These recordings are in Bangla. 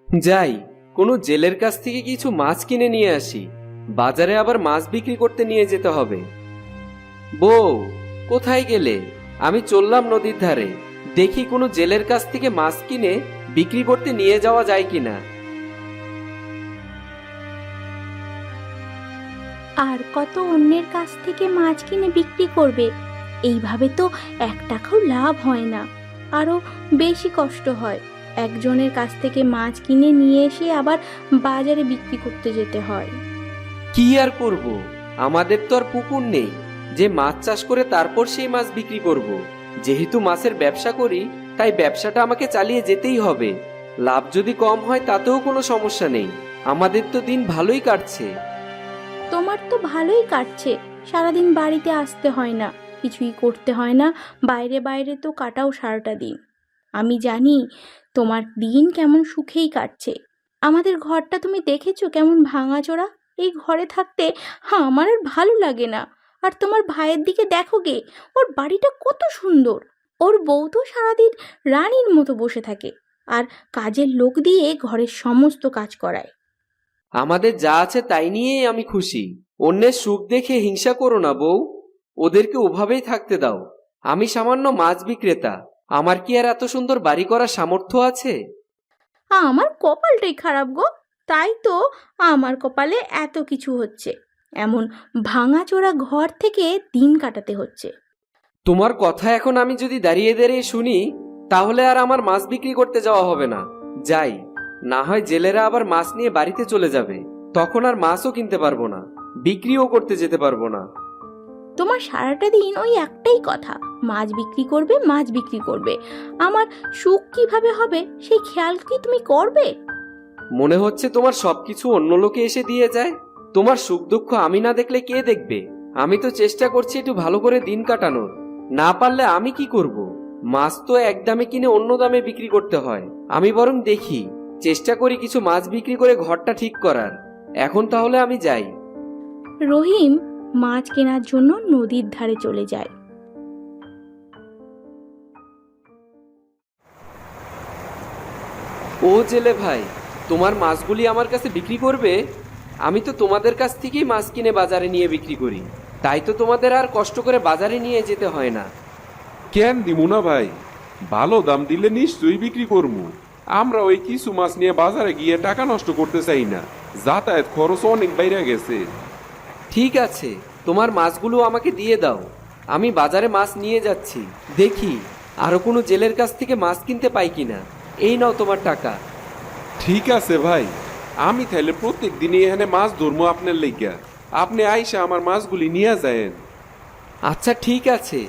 যাই, কোনো জেলের কাছ থেকে কিছু মাছ কিনে নিয়ে আসি। বাজারে আবার মাছ বিক্রি করতে নিয়ে যেতে হবে। বউ, কোথায় গেলে? আমি চললাম নদীর ধারে, দেখি কোনো জেলের কাছ থেকে মাছ কিনে বিক্রি করতে নিয়ে যাওয়া যায় কিনা। আর কত অন্যের কাছ থেকে মাছ কিনে বিক্রি করবে? এইভাবে তো 1 টাকাও লাভ হয় না, আরো বেশি কষ্ট হয়। একজনের কাছ থেকে মাছ কিনে নিয়ে এসে আবার বাজারে বিক্রি করতে যেতে হয়। কি আর করব, আমাদের তো আর পুকুর নেই যে মাছ চাষ করে তারপর সেই মাছ বিক্রি করব। যেহেতু মাছের ব্যবসা করি, তাই ব্যবসাটা আমাকে চালিয়ে যেতেই হবে। লাভ যদি কম হয় তাতেও কোনো সমস্যা নেই, আমাদের তো দিন ভালোই কাটছে। তোমার তো ভালোই কাটছে, সারাদিন বাড়িতে আসতে হয় না, কিছুই করতে হয় না, বাইরে বাইরে তো কাটাও সারাটা দিন। আমি জানি তোমার দিন কেমন সুখেই কাটছে। আমাদের ঘরটা তুমি দেখেছো কেমন ভাঙাচোরা? এই ঘরে থাকতে আমার আর ভালো লাগে না। আর তোমার ভাইয়ের দিকে দেখো গে, ওর বাড়িটা কত সুন্দর। ওর বউ তো সারাদিন রানীর মতো বসে থাকে, আর কাজের লোক দিয়ে ঘরের সমস্ত কাজ করায়। আমাদের যা আছে তাই নিয়েই আমি খুশি। অন্যের সুখ দেখে হিংসা করো না বউ, ওদেরকে ওভাবেই থাকতে দাও। আমি সামান্য মাছ বিক্রেতা, আমার কি আর এত সুন্দর বাড়ি করার সামর্থ্য আছে? আমার কপালটাই খারাপ গো, তাই তো আমার কপালে এত কিছু হচ্ছে। এমন ভাঙাচোরা ঘর থেকে দিন কাটাতে হচ্ছে। তোমার কথা এখন আমি যদি দাঁড়িয়ে দাঁড়িয়ে শুনি, তাহলে আর আমার মাছ বিক্রি করতে যাওয়া হবে না। যাই, না হয় জেলেরা আবার মাছ নিয়ে বাড়িতে চলে যাবে, তখন আর মাছও কিনতে পারবো না, বিক্রিও করতে যেতে পারবো না। তোমার সারাটা দিন ওই একটাই কথা, মাছ বিক্রি করবে, মাছ বিক্রি করবে। আমার সুখ কিভাবে হবে সেই খেয়াল কি তুমি করবে? মনে হচ্ছে তোমার সবকিছু অন্য লোকে এসে দিয়ে যায়। তোমার সুখ দুঃখ আমি না দেখলে কে দেখবে? আমি তো চেষ্টা করছি একটু ভালো করে দিন কাটানোর, না পারলে আমি কি করব? মাছ তো এক দামে কিনে অন্য দামে বিক্রি করতে হয়। আমি বরং দেখি, চেষ্টা করি কিছু মাছ বিক্রি করে ঘরটা ঠিক করার। এখন তাহলে আমি যাই। রহিম মাছ কেনার জন্য নদীর ধারে চলে যায়। ও জেলে ভাই, তোমার মাছগুলি আমার কাছে বিক্রি করবে? আমি তো তোমাদের কাছ থেকেই মাছ কিনে বাজারে নিয়ে বিক্রি করি, তাই তো তোমাদের আর কষ্ট করে বাজারে নিয়ে যেতে হয় না। কেন দিমু না ভাই, ভালো দাম দিলে নিশ্চয়ই বিক্রি করবো। আমরা ওই কিছু মাছ নিয়ে বাজারে গিয়ে টাকা নষ্ট করতে চাই না, যাতায়াত খরচ অনেক বাইরে গেছে। ঠিক আছে, তোমার মাছগুলো আমাকে দিয়ে দাও, আমি বাজারে মাছ নিয়ে যাচ্ছি। দেখি আরো কোনো জেলের কাছ থেকে মাছ কিনতে পাই কিনা। এই নাও তোমার টাকা। ঠিক আছে ভাই, আমি তাহলে প্রত্যেক দিনই এখানে মাছ ধরবো আপনার লেগা। আপনি আইসা আমার মাছগুলি নিয়ে যায়েন। আচ্ছা ঠিক আছে,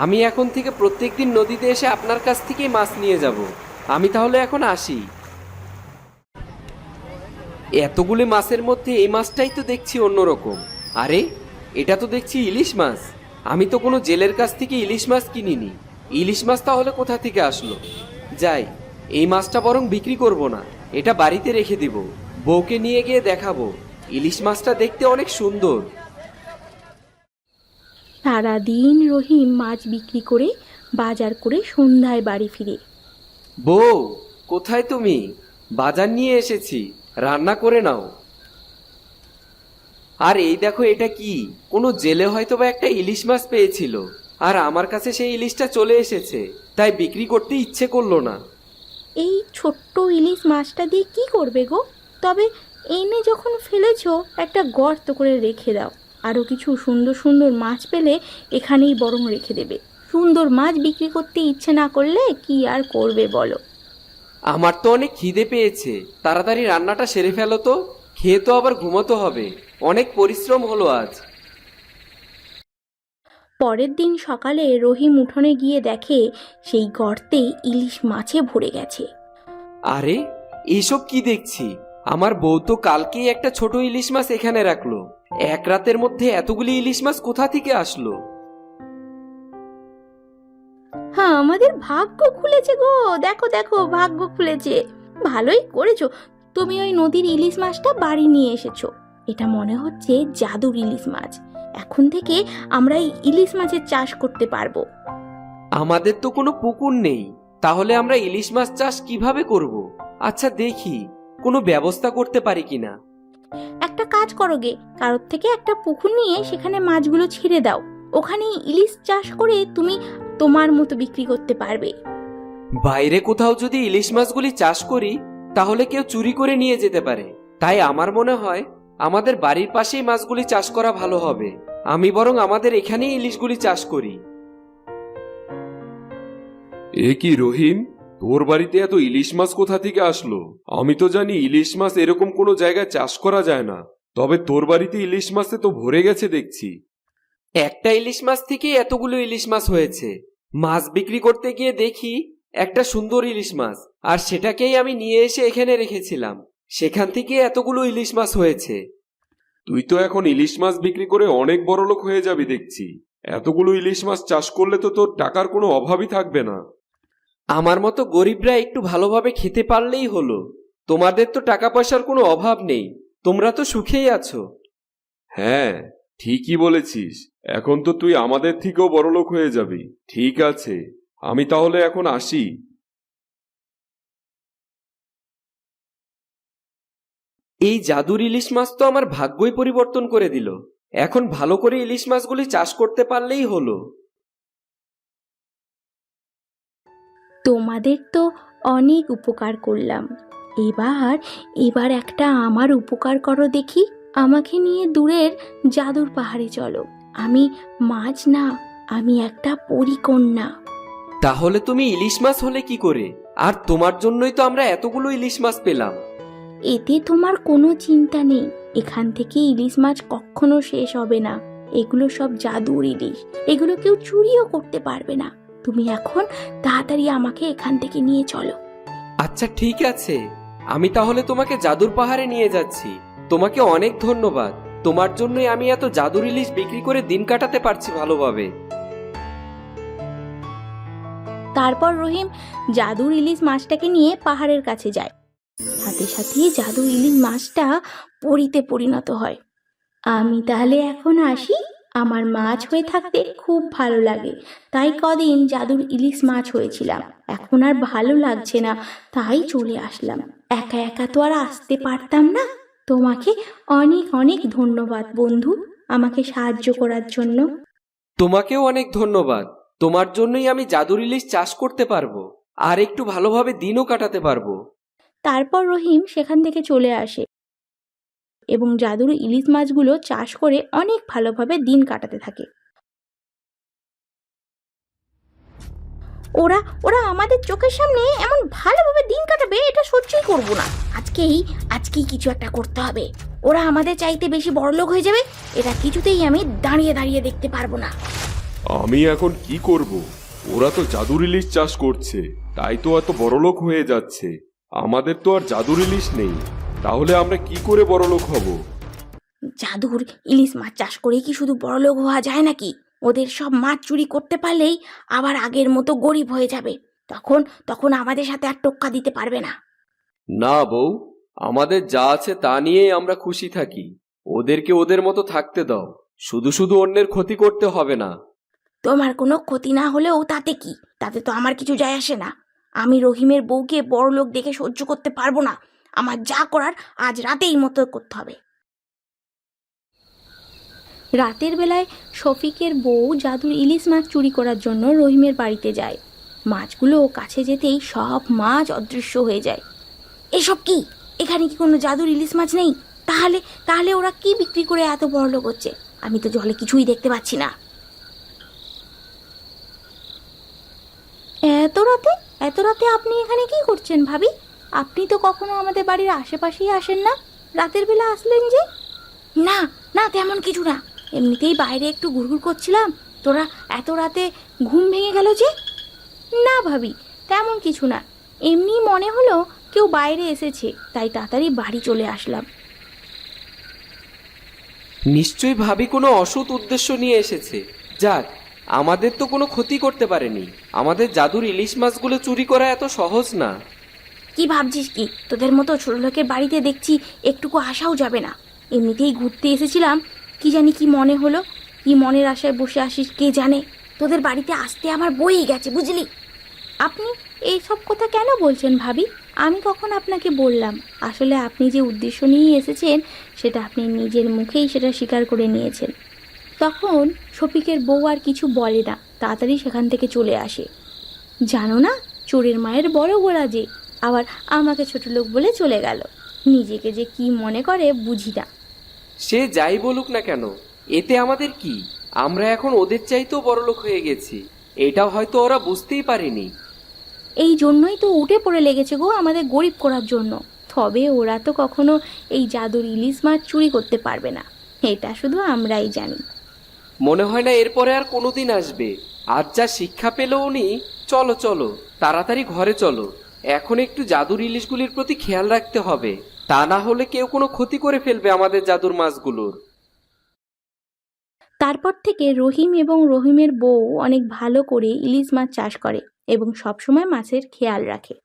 আমি এখন থেকে প্রত্যেকদিন নদীতে এসে আপনার কাছ থেকেই মাছ নিয়ে যাব। আমি তাহলে এখন আসি। এতগুলো মাছের মধ্যে এই মাছটাই তো দেখছি অন্যরকম। আরে, এটা তো দেখছি ইলিশ মাছ। আমি তো কোনো জেলের কাছ থেকে ইলিশ মাছ কিনিনি। ইলিশ মাছ তাহলে কোথা থেকে আসলো? যাই, এই মাছটা বরং বিক্রি করব না, এটা বাড়িতে রেখে দিব, বউকে নিয়ে গিয়ে দেখাবো ইলিশ মাছটা দেখতে অনেক সুন্দর। সারাদিন রহিম মাছ বিক্রি করে বাজার করে সন্ধ্যায় বাড়ি ফিরে। বউ, কোথায় তুমি? বাজার নিয়ে এসেছি, রান্না করে নাও। আর এই দেখো, এটা কি? কোনো জেলে হয়তো বা একটা ইলিশ মাছ পেয়েছিল, আর আমার কাছে সেই ইলিশটা চলে এসেছে, তাই বিক্রি করতে ইচ্ছে করলো না। এই ছোট্ট ইলিশ মাছটা দিয়ে কি করবে গো? তবে এনে যখন ফেলেছো, একটা গর্ত করে রেখে দাও। আরও কিছু সুন্দর সুন্দর মাছ পেলে এখানেই বরং রেখে দেবে। সুন্দর মাছ বিক্রি করতে ইচ্ছে না করলে কি আর করবে বলো? আমার তো অনেক খিদে পেয়েছে, তাড়াতাড়ি রান্নাটা সেরে ফেলো তো, খেয়ে তো আবার ঘুমোতে হবে, অনেক পরিশ্রম হলো আজ। পরের দিন সকালে রহিম উঠোনে গিয়ে দেখে সেই গর্তে ইলিশ মাছে ভরে গেছে। আরে, এইসব কি দেখছি? আমার বউ তো কালকেই একটা ছোট ইলিশ মাছ এখানে রাখলো, এক রাতের মধ্যে এতগুলি ইলিশ মাছ কোথা থেকে আসলো? হ্যাঁ, আমাদের ভাগ্য খুলেছে গো, দেখো দেখো ভাগ্য খুলেছে। ভালোই করেছো তুমি ওই নদীর ইলিশ মাছটা বাড়ি নিয়ে এসেছো। এটা মনে হচ্ছে জাদুর ইলিশ মাছ। এখন থেকে আমরা এই ইলিশ মাছের চাষ করতে পারবো। আমাদের তো কোনো পুকুর নেই, তাহলে আমরা ইলিশ মাছ চাষ কিভাবে করব? আচ্ছা দেখি, কোনো ব্যবস্থা করতে পারি কিনা। একটা কাজ করো গে, কারোর থেকে একটা পুকুর নিয়ে সেখানে মাছগুলো ছেড়ে দাও। ওখানে ইলিশ চাষ করে তুমি তোমার মতো বিক্রি করতে পারবে। বাইরে কোথাও যদি ইলিশ মাছগুলি চাষ করি তাহলে কেউ চুরি করে নিয়ে যেতে পারে। তাই আমার মনে হয় আমাদের বাড়ির পাশেই মাছগুলি চাষ করা ভালো হবে। আমি বরং আমাদের এখানেই ইলিশগুলি চাষ করি। এ কি রহিম, তোর বাড়িতে এত ইলিশ মাছ কোথা থেকে আসলো? আমি তো জানি ইলিশ মাছ এরকম কোনো জায়গায় চাষ করা যায় না, তবে তোর বাড়িতে ইলিশ মাছে তো ভরে গেছে দেখছি। একটা ইলিশ মাছ থেকে এতগুলো ইলিশ মাছ হয়েছে। মাছ বিক্রি করতে গিয়ে দেখি একটা সুন্দর ইলিশ মাছ, আর সেটাকেই আমি নিয়ে এসে এখানে রেখেছিলাম। সেখান থেকে এতগুলো ইলিশ মাছ হয়েছে। তুই তো এখন ইলিশ মাছ বিক্রি করে অনেক বড়লোক হয়ে যাবি দেখছি। এতগুলো ইলিশ মাছ চাষ করলে তো তোর টাকার কোনো অভাবই থাকবে না। আমার মতো গরিবরা একটু ভালোভাবে খেতে পারলেই হলো। তোমাদের তো টাকা পয়সার কোনো অভাব নেই, তোমরা তো সুখেই আছো। হ্যাঁ, ঠিকই বলেছিস। এখন তো তুই আমাদের থেকেও বড়লোক হয়ে যাবি। ঠিক আছে, আমি তাহলে এখন আসি। এই জাদুর ইলিশ মাছ তো আমার ভাগ্যই পরিবর্তন করে দিল। এখন ভালো করে ইলিশ মাছগুলি চাষ করতে পারলেই হলো। তোমাদের তো অনেক উপকার করলাম। এবার একটা আমার উপকার করো দেখি। আমাকে নিয়ে দূরের জাদুর পাহাড়ে চলো। আমি মাছ না, আমি একটা পরীকন্যা। তাহলে তুমি ইলিশ মাছ হলে কি করে? আর তোমার জন্যই তো আমরা এতগুলো ইলিশ মাছ পেলাম। এতে তোমার কোনো চিন্তা নেই। এখান থেকে ইলিশ মাছ কখনো শেষ হবে না। এগুলো সব জাদুর ইলিশ, এগুলো কেউ চুরিও করতে পারবে না। তুমি এখন তাড়াতাড়ি আমাকে এখান থেকে নিয়ে চলো। আচ্ছা ঠিক আছে, আমি তাহলে তোমাকে জাদুর পাহাড়ে নিয়ে যাচ্ছি। তোমাকে অনেক ধন্যবাদ। তোমার জন্যই আমি এত জাদুর ইলিশ বিক্রি করে দিন কাটাতে পারছি ভালোভাবে। তারপর রহিম জাদুর ইলিশ মাছটাকে নিয়ে পাহাড়ের কাছে যায়। সাথে সাথে জাদুর ইলিশ মাছটা পরীতে পরিণত হয়। আমি তাহলে এখন আসি। আমার মাছ হয়ে থাকতে খুব ভালো লাগে, তাই কদিন জাদুর ইলিশ মাছ হয়েছিলাম। এখন আর ভালো লাগছে না, তাই চলে আসলাম। একা একা তো আর আসতে পারতাম না। তোমাকে অনেক অনেক ধন্যবাদ বন্ধু, আমাকে সাহায্য করার জন্য। তোমাকেও অনেক ধন্যবাদ। তোমার জন্যই আমি জাদুর ইলিশ চাষ করতে পারবো, আর একটু ভালোভাবে দিনও কাটাতে পারবো। তারপর রহিম সেখান থেকে চলে আসে এবং জাদুর ইলিশ মাছগুলো চাষ করে অনেক ভালোভাবে দিন কাটাতে থাকে। ওরা ওরা আমাদের চোখের সামনে এমন ভালোভাবে দিন কাটাবে এটা সহ্যই করব না। আজকেই কিছু একটা করতে হবে। ওরা আমাদের চাইতে বেশি বড়লোক হয়ে যাবে, এটা কিছুতেই আমি দাঁড়িয়ে দাঁড়িয়ে দেখতে পারবো না। আমি এখন কি করব? ওরা তো জাদুর ইলিশ চাষ করছে, তাই তো এত বড়লোক হয়ে যাচ্ছে। আমাদের তো আর জাদুর ইলিশ নেই, তাহলে আমরা কি করে বড়লোক হব? জাদুর ইলিশ মাছ চাষ করে কি শুধু বড়লোক হওয়া যায় নাকি? ওদের সব মাছ চুরি করতে পারলেই আবার আগের মতো গরিব হয়ে যাবে। তখন আমাদের সাথে আর টোক্কা দিতে পারবে না। না বউ, আমাদের যা আছে তা নিয়েই আমরা খুশি থাকি। ওদেরকে ওদের মতো থাকতে দাও, শুধু শুধু অন্যের ক্ষতি করতে হবে না। তোমার কোনো ক্ষতি না হলেও তাতে কি? তাতে তো আমার কিছু যায় আসে না। আমি রহিমের বউকে বড়লোক দেখে সহ্য করতে পারবো না। আমার যা করার আজ রাতেই মতো করতে হবে। রাতের বেলায় শফিকের বউ জাদুর ইলিশ মাছ চুরি করার জন্য রহিমের বাড়িতে যায়। মাছগুলো কাছে যেতেই সব মাছ অদৃশ্য হয়ে যায়। এসব কি? এখানে কি কোনো জাদুর ইলিশ মাছ নেই? তাহলে ওরা কি বিক্রি করে এত বড়লোক হচ্ছে? আমি তো জলে কিছুই দেখতে পাচ্ছি না। এত রাতে আপনি এখানে কি করছেন ভাবি? আপনি তো কখনো আমাদের বাড়ির আশেপাশেই আসেন না, রাতের বেলা আসলেন যে? না না, তেমন কিছু না। এমনিতেই বাইরে একটু ঘুরঘুর করছিলাম। তোরা এত রাতে ঘুম ভেঙে গেল যে? না ভাবি, তেমন কিছু না। এমনি মনে হলো কেউ বাইরে এসেছে, তাই তাড়াতাড়ি বাড়ি চলে আসলাম। নিশ্চয়ই ভাবি কোনো অসৎ উদ্দেশ্য নিয়ে এসেছে। যাক, আমাদের তো কোনো ক্ষতি করতে পারেনি। আমাদের জাদুর ইলিশ মাছগুলো চুরি করা এত সহজ না। কি ভাবছিস কি? তোদের মতো ছোট লোকের বাড়িতে দেখছি একটুকু আসাও যাবে না। এমনিতেই ঘুরতে এসেছিলাম, কি জানি কি মনে হলো। কি মনের আশায় বসে আসিস কে জানে। তোদের বাড়িতে আসতে আমার বই গেছে বুঝলি। আপনি এইসব কথা কেন বলছেন ভাবি? আমি কখন আপনাকে বললাম? আসলে আপনি যে উদ্দেশ্য নিয়ে এসেছেন সেটা আপনি নিজের মুখেই সেটা স্বীকার করে নিয়েছেন। তখন শফিকের বউ আর কিছু বলে না, তাড়াতাড়ি সেখান থেকে চলে আসে। জানো না, চোরের মায়ের বড় গোলা যে, আবার আমাকে ছোট লোক বলে চলে গেল। নিজেকে যে কি মনে করে বুঝি না। সে যাই বলুক না কেন, এতে আমাদের কি? আমরা এখন ওদের চাইতেও বড়লোক হয়ে গেছি, এটাও হয়তো ওরা বুঝতেই পারেনি। এই জন্যই তো উঠে পড়ে লেগেছে গো আমাদের গরিব করার জন্য। তবে ওরা তো কখনো এই জাদুর ইলিশ মাছ চুরি করতে পারবে না, এটা শুধু আমরাই জানি। মনে হয় না এরপরে আর কোনোদিন আসবে। আজ যা শিক্ষা পেল উনি। চলো চলো, তাড়াতাড়ি ঘরে চলো। এখন একটু জাদুর ইলিশগুলির প্রতি খেয়াল রাখতে হবে, তা না হলে কেউ কোনো ক্ষতি করে ফেলবে আমাদের জাদুর মাছগুলোর। তারপর থেকে রহিম এবং রহিমের বউ অনেক ভালো করে ইলিশ মাছ চাষ করে এবং সবসময় মাছের খেয়াল রাখে।